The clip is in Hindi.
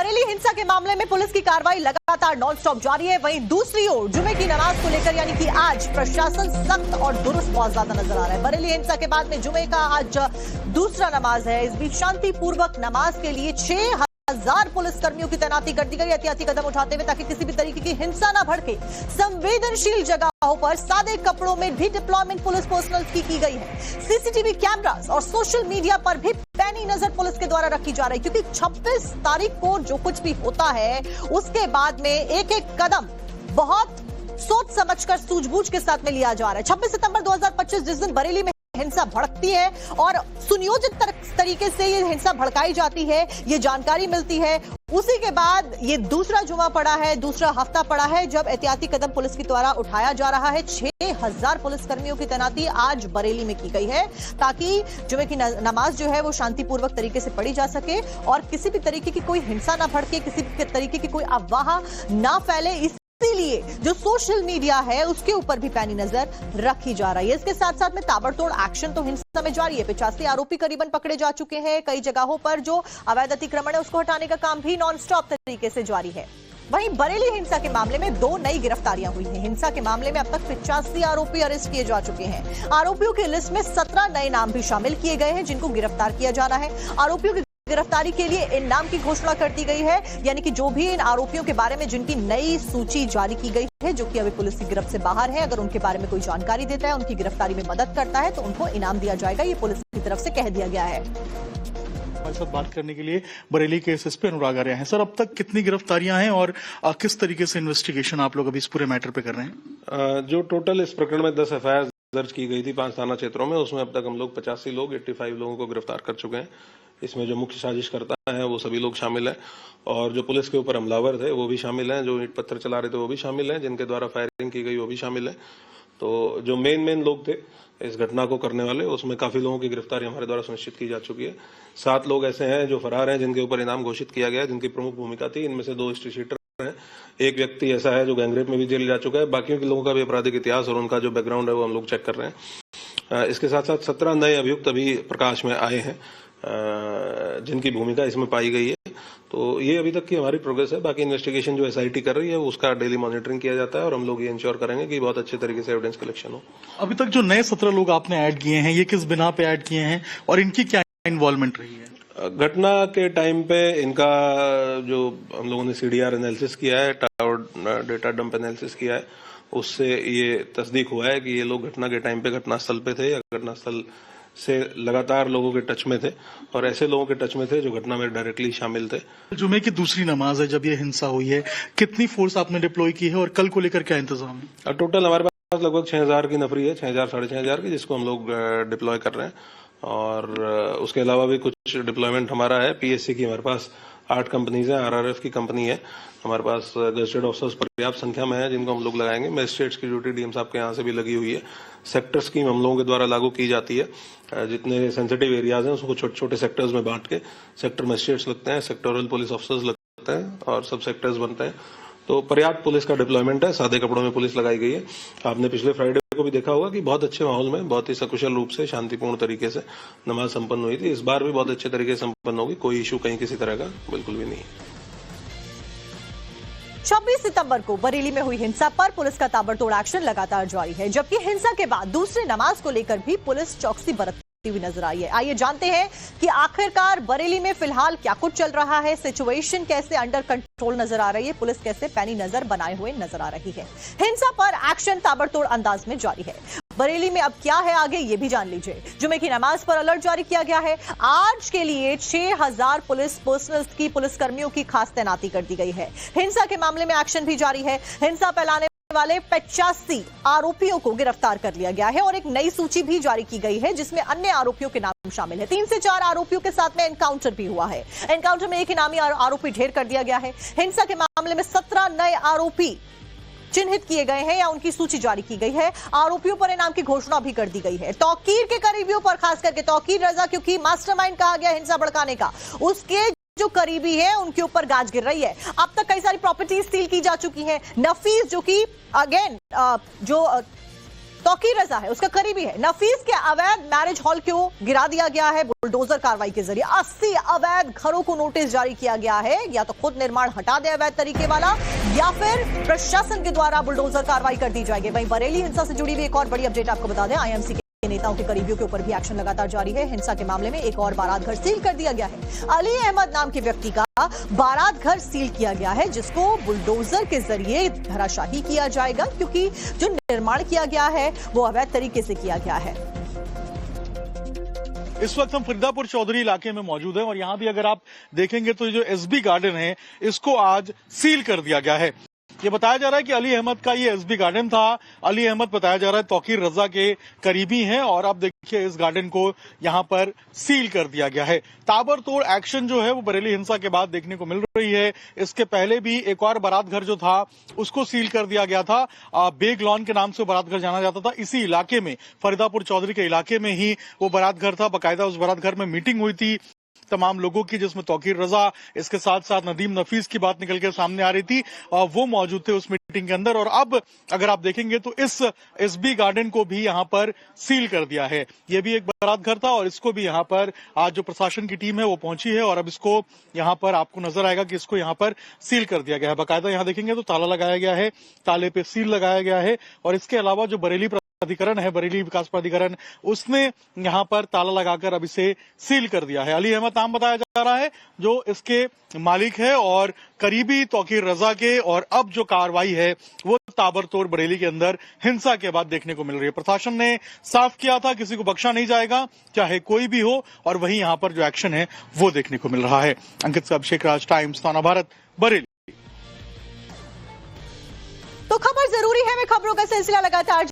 बरेली हिंसा के मामले में पुलिस की कार्रवाई लगातार नॉनस्टॉप जारी है। वहीं दूसरी ओर जुमे की नमाज को लेकर यानी कि आज प्रशासन सख्त और दुरुस्त बहुत ज्यादा नजर आ रहा है। बरेली हिंसा के बाद में जुमे का आज दूसरा नमाज है। इस बीच शांतिपूर्वक नमाज के लिए 6,000 पुलिसकर्मियों की तैनाती कर दी गई, एहतियाती कदम उठाते हुए ताकि किसी भी तरीके की हिंसा न भड़के। संवेदनशील जगहों पर सादे कपड़ों में भी डिप्लॉयमेंट पुलिस पर्सनल की गई है। सीसीटीवी कैमरास और सोशल मीडिया पर भी पैनी नजर पुलिस के द्वारा रखी जा रही, क्योंकि 26 तारीख को जो कुछ भी होता है उसके बाद में एक एक कदम बहुत सोच समझकर सूझबूझ के साथ में लिया जा रहा है। 26 सितंबर 2025 जिस दिन बरेली में हिंसा भड़कती है और सुनियोजित तरीके से ये हिंसा भड़काई जाती है, ये जानकारी मिलती है, उसी के बाद ये दूसरा जुमा पड़ा है, दूसरा हफ्ता पड़ा है जब एहतियाती कदम पुलिस के द्वारा उठाया जा रहा है। 6,000 पुलिसकर्मियों की तैनाती आज बरेली में की गई है ताकि जुमे की नमाज जो है वो शांतिपूर्वक तरीके से पढ़ी जा सके और किसी भी तरीके की कोई हिंसा ना भड़के, किसी भी तरीके की कोई अफवाह ना फैले। इसीलिए जो सोशल मीडिया है उसके ऊपर भी पैनी नजर रखी जा रही है। इसके साथ साथ में ताबड़तोड़ एक्शन तो हिंसा में जारी है। 85 आरोपी करीबन पकड़े जा चुके हैं। कई जगहों पर जो अवैध अतिक्रमण है उसको हटाने का काम भी नॉन स्टॉप तरीके से जारी है। वहीं बरेली हिंसा के मामले में 2 नई गिरफ्तारियां हुई हैं। हिंसा के मामले में अब तक 85 आरोपी अरेस्ट किए जा चुके हैं। आरोपियों की लिस्ट में 17 नए नाम भी शामिल किए गए हैं जिनको गिरफ्तार किया जाना है। आरोपियों की गिरफ्तारी के लिए इन नाम की घोषणा कर दी गई है, यानी कि जो भी इन आरोपियों के बारे में जिनकी नई सूची जारी की गई है, जो कि अभी पुलिस की गिरफ्त से बाहर है, अगर उनके बारे में कोई जानकारी देता है, उनकी गिरफ्तारी में मदद करता है तो उनको इनाम दिया जाएगा। ये पुलिस की तरफ से कह दिया गया है। हमारे साथ बात करने के लिए बरेली के एसएसपी अनुराग आर्या हैं। सर, अब तक कितनी गिरफ्तारियां हैं और किस तरीके से इन्वेस्टिगेशन आप लोग अभी इस पूरे मैटर पे कर रहे हैं? जो टोटल इस प्रकरण में 10 एफआईआर दर्ज की गई थी 5 थाना क्षेत्रों में, उसमें अब तक हम लोग 85 लोग 85 लोगों को गिरफ्तार कर चुके हैं। इसमें जो मुख्य साजिशकर्ता है वो सभी लोग शामिल हैं और जो पुलिस के ऊपर हमलावर थे वो भी शामिल हैं, जो ईंट पत्थर चला रहे थे वो भी शामिल हैं, जिनके द्वारा फायरिंग की गई वो भी शामिल है। तो जो मेन लोग थे इस घटना को करने वाले, उसमें काफी लोगों की गिरफ्तारी हमारे द्वारा सुनिश्चित की जा चुकी है। 7 लोग ऐसे हैं जो फरार हैं, जिनके ऊपर इनाम घोषित किया गया है, जिनकी प्रमुख भूमिका थी। इनमें से 2 हिस्ट्री शीटर हैं। एक व्यक्ति ऐसा है जो गैंगरेप में भी जेल जा चुका है। बाकियों के लोगों का भी आपराधिक इतिहास और उनका जो बैकग्राउंड है वो हम लोग चेक कर रहे हैं। इसके साथ साथ 17 नए अभियुक्त अभी प्रकाश में आए हैं जिनकी भूमिका इसमें पाई गई है। तो ये अभी तक की हमारी प्रोग्रेस है। बाकी इन्वेस्टिगेशन जो एसआईटी कर रही है उसका डेली मॉनिटरिंग किया जाता है और हम लोग ये इंश्योर करेंगे कि बहुत अच्छे तरीके से एविडेंस कलेक्शन हो। अभी तक जो नए 17 लोग आपने ऐड किए हैं, ये किस बिना पे ऐड किए हैं और इनकी क्या इन्वॉल्वमेंट रही है? घटना के टाइम पे इनका जो हम लोगों ने सीडीआर एनालिसिस किया है, डेटा डंप एनालिसिस किया है, उससे ये तस्दीक हुआ है कि ये लोग घटना के टाइम पे घटनास्थल पे थे या घटनास्थल से लगातार लोगों के टच में थे और ऐसे लोगों के टच में थे जो घटना में डायरेक्टली शामिल थे। जुमे की दूसरी नमाज है जब ये हिंसा हुई है, कितनी फोर्स आपने डिप्लॉय की है और कल को लेकर क्या इंतजाम है? टोटल हमारे पास लगभग 6,000 की नफरी है, 6,000 साढ़े 6,000 की, जिसको हम लोग डिप्लॉय कर रहे हैं। और उसके अलावा भी कुछ डिप्लॉयमेंट हमारा है। पीएससी की हमारे पास 8 कंपनीज हैं, आरआरएफ की कंपनी है। हमारे पास गजेटेड ऑफिसर्स पर्याप्त संख्या में है जिनको हम लोग लगाएंगे। मजिस्ट्रेट्स की ड्यूटी डीएम साहब के यहाँ से भी लगी हुई है। सेक्टर स्कीम हम लोगों के द्वारा लागू की जाती है। जितने सेंसिटिव एरियाज हैं उसको छोटे छोटे सेक्टर्स में बांट के सेक्टर मजिस्ट्रेट्स लगते हैं, सेक्टोरल पुलिस ऑफिसर्स लगते हैं और सब सेक्टर्स बनते हैं। तो पर्याप्त पुलिस का डिप्लॉयमेंट है। सादे कपड़ों में पुलिस लगाई गई है। आपने पिछले फ्राइडे को भी देखा होगा कि बहुत अच्छे माहौल में बहुत ही सकुशल रूप से शांतिपूर्ण तरीके से नमाज संपन्न हुई थी। इस बार भी बहुत अच्छे तरीके से संपन्न होगी। कोई इशू कहीं किसी तरह का बिल्कुल भी नहीं है। 26 सितंबर को बरेली में हुई हिंसा पर पुलिस का ताबड़तोड़ एक्शन लगातार जारी है, जबकि हिंसा के बाद दूसरे नमाज को लेकर भी पुलिस चौकसी बरतती हुई नजर आई है। आइए जानते हैं कि आखिरकार बरेली में फिलहाल क्या कुछ चल रहा है, सिचुएशन कैसे अंडर कंट्रोल नजर आ रही है, पुलिस कैसे पैनी नजर बनाए हुए नजर आ रही है। हिंसा पर एक्शन ताबड़तोड़ अंदाज में जारी है। बरेली में अब क्या है आगे ये भी जान लीजिए। जुमे की नमाज पर अलर्ट जारी किया गया है। आज के लिए 6,000 पुलिस पर्सनल की पुलिसकर्मियों की खास तैनाती कर दी गई है। हिंसा के मामले में एक्शन भी जारी है। हिंसा फैलाने वाले 85 आरोपियों को गिरफ्तार कर लिया गया है और एक नई सूची भी जारी की गई है जिसमें अन्य आरोपियों के नाम शामिल है। 3 से 4 आरोपियों के साथ में एनकाउंटर भी हुआ है। एनकाउंटर में एक इनामी आरोपी ढेर कर दिया गया है। हिंसा के मामले में 17 नए आरोपी चिन्हित किए गए हैं या उनकी सूची जारी की गई है। आरोपियों पर इनाम की घोषणा भी कर दी गई है। तौकीर के करीबियों पर, खास करके तौकीर रजा, क्योंकि मास्टरमाइंड कहा गया हिंसा भड़काने का, उसके जो करीबी है उनके ऊपर गाज गिर रही है। अब तक कई सारी प्रॉपर्टीज सील की जा चुकी हैं। नफीस जो कि अगेन जो तौकीर रजा है, उसका करीबी है। नफीस के अवैध मैरिज हॉल को गिरा दिया गया है बुलडोजर कार्रवाई के जरिए। 80 अवैध घरों को नोटिस जारी किया गया है। या तो खुद निर्माण हटा दे अवैध तरीके वाला, या फिर प्रशासन के द्वारा बुलडोजर कार्रवाई कर दी जाएगी। वहीं बरेली हिंसा से जुड़ी हुई एक और बड़ी अपडेट आपको बता दें, आईएमसी के नेताओं के करीबियों के ऊपर भी एक्शन लगातार जारी है। हिंसा के मामले में एक और बारात घर सील कर दिया गया है। अली अहमद नाम के व्यक्ति का बारात घर सील किया गया है, जिसको बुलडोजर के जरिए धराशाही किया जाएगा, क्योंकि जो निर्माण किया गया है वो अवैध तरीके से किया गया है। इस वक्त हम फरीदापुर चौधरी इलाके में मौजूद हैं और यहाँ भी अगर आप देखेंगे तो जो एसबी गार्डन है इसको आज सील कर दिया गया है। ये बताया जा रहा है कि अली अहमद का ये एसबी गार्डन था। अली अहमद बताया जा रहा है तौकीर रजा के करीबी हैं और अब देखिए इस गार्डन को यहाँ पर सील कर दिया गया है। ताबड़तोड़ एक्शन जो है वो बरेली हिंसा के बाद देखने को मिल रही है। इसके पहले भी एक और बारात घर जो था उसको सील कर दिया गया था। बेग लॉन के नाम से बारात घर जाना जाता था। इसी इलाके में फरीदापुर चौधरी के इलाके में ही वो बारात घर था। बाकायदा उस बारात घर में मीटिंग हुई थी तमाम लोगों की, जिसमें तौकीर रजा, इसके साथ साथ नदीम नफीस की बात निकल के सामने आ रही थी। वो मौजूद थे उस मीटिंग के अंदर। और अब अगर आप देखेंगे तो इस एसबी गार्डन को भी यहाँ पर सील कर दिया है। ये भी एक बारात घर था और इसको भी यहाँ पर आज जो प्रशासन की टीम है वो पहुंची है और अब इसको यहाँ पर आपको नजर आएगा कि इसको यहाँ पर सील कर दिया गया है। बाकायदा यहाँ देखेंगे तो ताला लगाया गया है, ताले पे सील लगाया गया है। और इसके अलावा जो बरेली प्राधिकरण है, बरेली विकास प्राधिकरण, उसने यहाँ पर ताला लगाकर अब इसे सील कर दिया है। अली अहमद नाम बताया जा रहा है जो इसके मालिक है और करीबी तौकीर रजा के। और अब जो कार्रवाई है वो ताबड़तोड़ बरेली के अंदर हिंसा के बाद देखने को मिल रही है। प्रशासन ने साफ किया था किसी को बख्शा नहीं जाएगा, चाहे कोई भी हो, और वही यहाँ पर जो एक्शन है वो देखने को मिल रहा है। अंकित से अभिषेक राज, टाइम्स ताना भारत, बरेली। तो खबर जरूरी है में खबरों का सिलसिला लगातार